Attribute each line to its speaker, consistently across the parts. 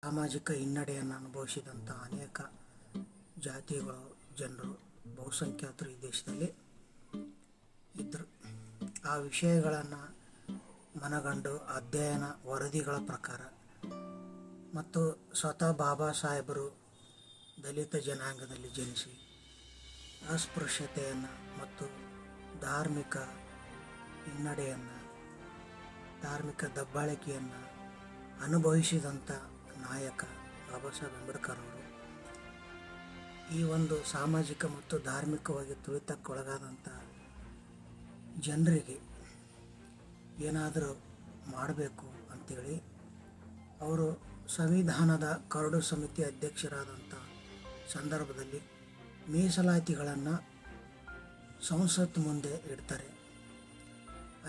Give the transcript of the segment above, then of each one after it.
Speaker 1: ಸಾಮಾಜಿಕ ಹಿನ್ನಡೆಯನ್ನು ಅನುಭವಿಸಿದಂಥ ಅನೇಕ ಜಾತಿಗಳು ಜನರು ಬಹುಸಂಖ್ಯಾತರು ಈ ದೇಶದಲ್ಲಿ ಇದ್ದರು. ಆ ವಿಷಯಗಳನ್ನು ಮನಗಂಡು ಅಧ್ಯಯನ ವರದಿಗಳ ಪ್ರಕಾರ ಮತ್ತು ಸ್ವತಃ ಬಾಬಾ ಸಾಹೇಬರು ದಲಿತ ಜನಾಂಗದಲ್ಲಿ ಜನಿಸಿ ಅಸ್ಪೃಶ್ಯತೆಯನ್ನು ಮತ್ತು ಧಾರ್ಮಿಕ ಹಿನ್ನಡೆಯನ್ನು ಧಾರ್ಮಿಕ ದಬ್ಬಾಳಿಕೆಯನ್ನು ಅನುಭವಿಸಿದಂಥ ನಾಯಕ ಬಾಬಾ ಸಾಹೇಬ್ ಅಂಬೇಡ್ಕರ್ ಅವರು ಈ ಒಂದು ಸಾಮಾಜಿಕ ಮತ್ತು ಧಾರ್ಮಿಕವಾಗಿ ತುಳಿತಕ್ಕೊಳಗಾದಂಥ ಜನರಿಗೆ ಏನಾದರೂ ಮಾಡಬೇಕು ಅಂಥೇಳಿ ಅವರು ಸಂವಿಧಾನದ ಕರಡು ಸಮಿತಿ ಅಧ್ಯಕ್ಷರಾದಂಥ ಸಂದರ್ಭದಲ್ಲಿ ಮೀಸಲಾತಿಗಳನ್ನು ಸಂಸತ್ತು ಮುಂದೆ ಇಡ್ತಾರೆ.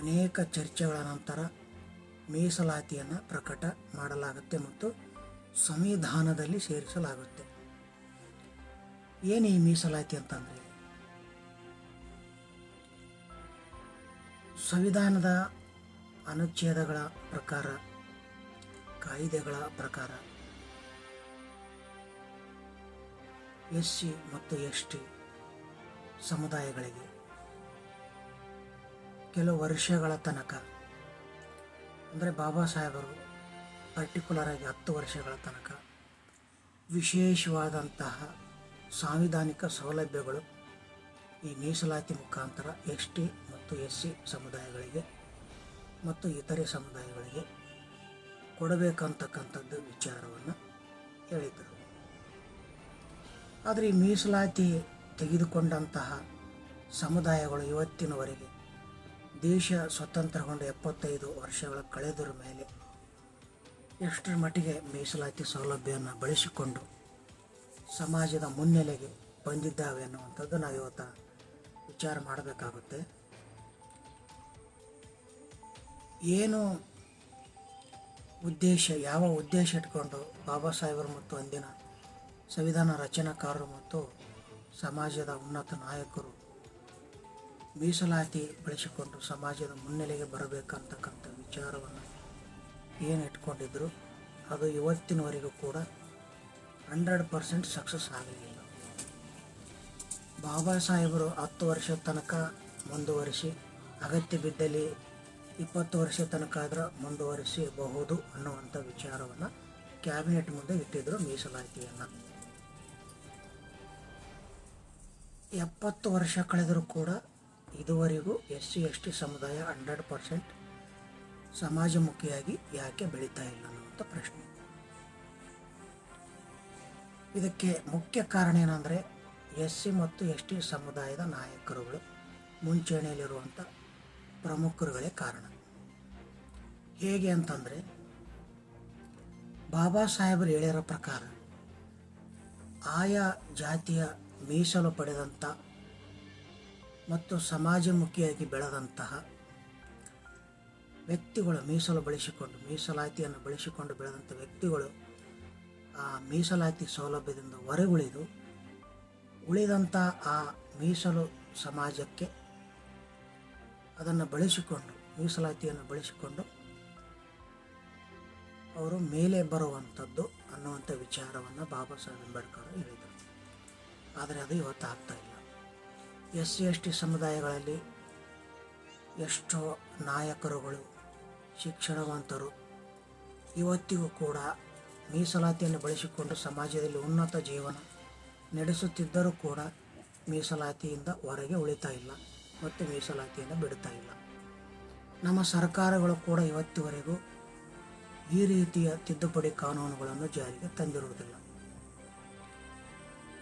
Speaker 1: ಅನೇಕ ಚರ್ಚೆಗಳ ನಂತರ ಮೀಸಲಾತಿಯನ್ನು ಪ್ರಕಟ ಮಾಡಲಾಗುತ್ತೆ ಮತ್ತು ಸಂವಿಧಾನದಲ್ಲಿ ಸೇರಿಸಲಾಗುತ್ತೆ. ಏನು ಈ ಮೀಸಲಾತಿ ಅಂತಂದರೆ, ಸಂವಿಧಾನದ ಅನುಚ್ಛೇದಗಳ ಪ್ರಕಾರ, ಕಾಯ್ದೆಗಳ ಪ್ರಕಾರ SC ಮತ್ತು ST ಸಮುದಾಯಗಳಿಗೆ ಕೆಲವು ವರ್ಷಗಳ ತನಕ, ಅಂದರೆ ಬಾಬಾ ಸಾಹೇಬರು ಪರ್ಟಿಕ್ಯುಲರ್ ಆಗಿ 10 ವರ್ಷಗಳ ತನಕ ವಿಶೇಷವಾದಂತಹ ಸಾಂವಿಧಾನಿಕ ಸೌಲಭ್ಯಗಳು ಈ ಮೀಸಲಾತಿ ಮುಖಾಂತರ ST ಮತ್ತು SC ಸಮುದಾಯಗಳಿಗೆ ಮತ್ತು ಇತರೆ ಸಮುದಾಯಗಳಿಗೆ ಕೊಡಬೇಕಂತಕ್ಕಂಥದ್ದು ವಿಚಾರವನ್ನು ಹೇಳಿದರು. ಆದರೆ ಈ ಮೀಸಲಾತಿ ತೆಗೆದುಕೊಂಡಂತಹ ಸಮುದಾಯಗಳು ಇವತ್ತಿನವರೆಗೆ ದೇಶ ಸ್ವತಂತ್ರಗೊಂಡು 75 ವರ್ಷಗಳ ಕಳೆದರ ಮೇಲೆ ಎಷ್ಟರ ಮಟ್ಟಿಗೆ ಮೀಸಲಾತಿ ಸೌಲಭ್ಯವನ್ನು ಬಳಸಿಕೊಂಡು ಸಮಾಜದ ಮುನ್ನೆಲೆಗೆ ಬಂದಿದ್ದಾವೆ ಅನ್ನುವಂಥದ್ದು ನಾವು ಇವತ್ತು ವಿಚಾರ ಮಾಡಬೇಕಾಗುತ್ತೆ. ಏನು ಉದ್ದೇಶ, ಯಾವ ಉದ್ದೇಶ ಇಟ್ಕೊಂಡು ಬಾಬಾ ಸಾಹೇಬರು ಮತ್ತು ಅಂದಿನ ಸಂವಿಧಾನ ರಚನಾಕಾರರು ಮತ್ತು ಸಮಾಜದ ಉನ್ನತ ನಾಯಕರು ಮೀಸಲಾತಿ ಬಳಸಿಕೊಂಡು ಸಮಾಜದ ಮುನ್ನೆಲೆಗೆ ಬರಬೇಕಂತಕ್ಕಂಥ ವಿಚಾರವನ್ನು ಏನು ಇಟ್ಕೊಂಡಿದ್ರು ಅದು ಇವತ್ತಿನವರೆಗೂ ಕೂಡ 100% ಸಕ್ಸಸ್ ಆಗಲಿಲ್ಲ. ಬಾಬಾ ಸಾಹೇಬರು 10 ವರ್ಷ ತನಕ ಮುಂದುವರಿಸಿ, ಅಗತ್ಯ ಬಿದ್ದಲ್ಲಿ 20 ವರ್ಷ ತನಕ ಆದ್ರೆ ಮುಂದುವರಿಸಬಹುದು ಅನ್ನುವಂಥ ವಿಚಾರವನ್ನು ಕ್ಯಾಬಿನೆಟ್ ಮುಂದೆ ಇಟ್ಟಿದ್ರು. ಮೀಸಲಾತಿಯನ್ನು 70 ವರ್ಷ ಕಳೆದರೂ ಕೂಡ ಇದುವರೆಗೂ SC ST ಸಮುದಾಯ 100% ಸಮಾಜಮುಖಿಯಾಗಿ ಯಾಕೆ ಬೆಳೀತಾ ಇಲ್ಲ ಅನ್ನುವಂಥ ಪ್ರಶ್ನೆ. ಇದಕ್ಕೆ ಮುಖ್ಯ ಕಾರಣ ಏನಂದರೆ SC ಮತ್ತು ST ಸಮುದಾಯದ ನಾಯಕರುಗಳು, ಮುಂಚೂಣಿಯಲ್ಲಿರುವಂಥ ಪ್ರಮುಖರುಗಳೇ ಕಾರಣ. ಹೇಗೆ ಅಂತಂದರೆ, ಬಾಬಾ ಸಾಹೇಬರು ಹೇಳಿರೋ ಪ್ರಕಾರ ಆಯಾ ಜಾತಿಯ ಮೀಸಲು ಪಡೆದಂಥ ಮತ್ತು ಸಮಾಜಮುಖಿಯಾಗಿ ಬೆಳೆದಂತಹ ವ್ಯಕ್ತಿಗಳು, ಮೀಸಲಾತಿಯನ್ನು ಬಳಸಿಕೊಂಡು ಬೆಳೆದಂಥ ವ್ಯಕ್ತಿಗಳು ಆ ಮೀಸಲಾತಿ ಸೌಲಭ್ಯದಿಂದ ಹೊರಗುಳಿದು ಉಳಿದಂಥ ಆ ಮೀಸಲು ಸಮಾಜಕ್ಕೆ ಅದನ್ನು ಬಳಸಿಕೊಂಡು, ಮೀಸಲಾತಿಯನ್ನು ಬಳಸಿಕೊಂಡು ಅವರು ಮೇಲೆ ಬರುವಂಥದ್ದು ಅನ್ನುವಂಥ ವಿಚಾರವನ್ನು ಬಾಬಾ ಸಾಹೇಬ್ ಅಂಬೇಡ್ಕರ್ ಹೇಳಿದರು. ಆದರೆ ಅದು ಇವತ್ತು ಆಗ್ತಾ ಇಲ್ಲ. SC ST ಸಮುದಾಯಗಳಲ್ಲಿ ಎಷ್ಟೋ ನಾಯಕರುಗಳು, ಶಿಕ್ಷಣವಂತರು ಇವತ್ತಿಗೂ ಕೂಡ ಮೀಸಲಾತಿಯನ್ನು ಬಳಸಿಕೊಂಡು ಸಮಾಜದಲ್ಲಿ ಉನ್ನತ ಜೀವನ ನಡೆಸುತ್ತಿದ್ದರೂ ಕೂಡ ಮೀಸಲಾತಿಯಿಂದ ಹೊರಗೆ ಉಳಿತಾ ಇಲ್ಲ ಮತ್ತು ಮೀಸಲಾತಿಯನ್ನು ಬಿಡ್ತಾ ಇಲ್ಲ. ನಮ್ಮ ಸರ್ಕಾರಗಳು ಕೂಡ ಇವತ್ತಿವರೆಗೂ ಈ ರೀತಿಯ ತಿದ್ದುಪಡಿ ಕಾನೂನುಗಳನ್ನು ಜಾರಿಗೆ ತಂದಿರುವುದಿಲ್ಲ.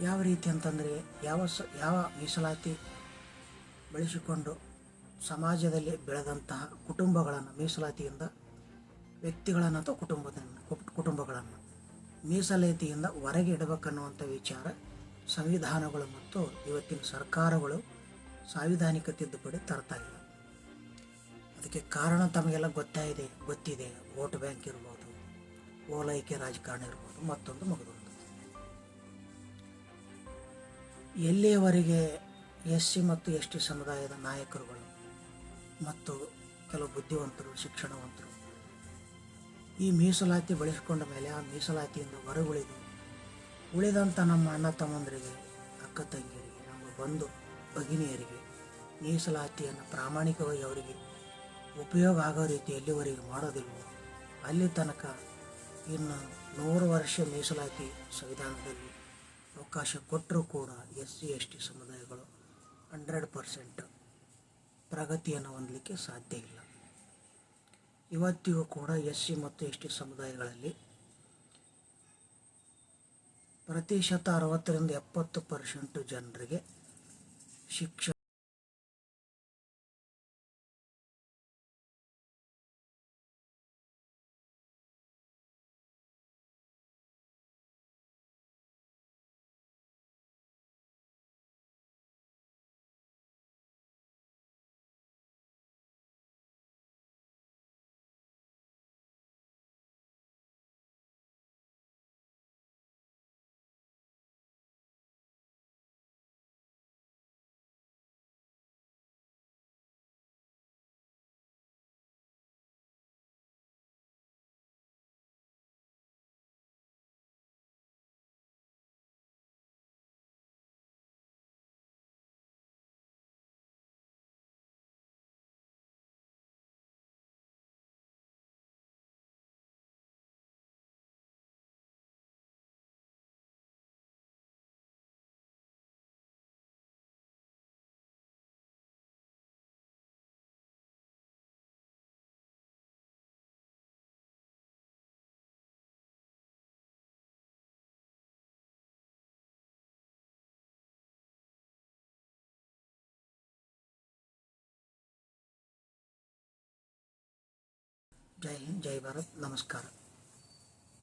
Speaker 1: ಯಾವ ರೀತಿ ಅಂತಂದರೆ, ಯಾವ ಮೀಸಲಾತಿ ಬಳಸಿಕೊಂಡು ಸಮಾಜದಲ್ಲಿ ಬೆಳೆದಂತಹ ಕುಟುಂಬಗಳನ್ನು, ಮೀಸಲಾತಿಯಿಂದ ವ್ಯಕ್ತಿಗಳನ್ನು ಅಥವಾ ಕುಟುಂಬಗಳನ್ನು ಮೀಸಲಾತಿಯಿಂದ ಹೊರಗೆ ಇಡಬೇಕನ್ನುವಂಥ ವಿಚಾರ ಸಂವಿಧಾನಗಳು ಮತ್ತು ಇವತ್ತಿನ ಸರ್ಕಾರಗಳು ಸಾಂವಿಧಾನಿಕ ತಿದ್ದುಪಡಿ ತರ್ತಾ ಇಲ್ಲ. ಅದಕ್ಕೆ ಕಾರಣ ತಮಗೆಲ್ಲ ಗೊತ್ತಿದೆ. ವೋಟ್ ಬ್ಯಾಂಕ್ ಇರ್ಬೋದು, ಓಲೈಕೆ ರಾಜಕಾರಣ ಇರ್ಬೋದು, ಮತ್ತೊಂದು ಮಗದೊಂದು. ಎಲ್ಲಿಯವರೆಗೆ SC ಮತ್ತು ST ಸಮುದಾಯದ ನಾಯಕರುಗಳು ಮತ್ತು ಕೆಲವು ಬುದ್ಧಿವಂತರು, ಶಿಕ್ಷಣವಂತರು ಈ ಮೀಸಲಾತಿ ಬಳಸಿಕೊಂಡ ಮೇಲೆ ಆ ಮೀಸಲಾತಿಯಿಂದ ಉಳಿದಂಥ ನಮ್ಮ ಅಣ್ಣ ತಮ್ಮಂದರಿಗೆ, ಅಕ್ಕ ತಂಗಿಯರಿಗೆ, ನಮ್ಮ ಬಂಧು ಭಗಿನಿಯರಿಗೆ ಮೀಸಲಾತಿಯನ್ನು ಪ್ರಾಮಾಣಿಕವಾಗಿ ಅವರಿಗೆ ಉಪಯೋಗ ಆಗೋ ರೀತಿ ಎಲ್ಲಿವರೆಗೆ ಮಾಡೋದಿಲ್ವೋ ಅಲ್ಲಿ ತನಕ ಇನ್ನು 100 ವರ್ಷ ಮೀಸಲಾತಿ ಸಂವಿಧಾನದಲ್ಲಿ ಅವಕಾಶ ಕೊಟ್ಟರೂ ಕೂಡ SC/ST ಸಮುದಾಯಗಳು 100% ಪ್ರಗತಿಯನ್ನು ಹೊಂದಲಿಕ್ಕೆ ಸಾಧ್ಯ ಇಲ್ಲ. ಇವತ್ತಿಗೂ ಕೂಡ SC ಮತ್ತು ST ಸಮುದಾಯಗಳಲ್ಲಿ ಪ್ರತಿಶತ 60ರಿಂದ 70% ಜನರಿಗೆ ಶಿಕ್ಷಣ ಜೈ ಹಿಂದ್, ಜೈ ಭಾರತ್, ನಮಸ್ಕಾರ.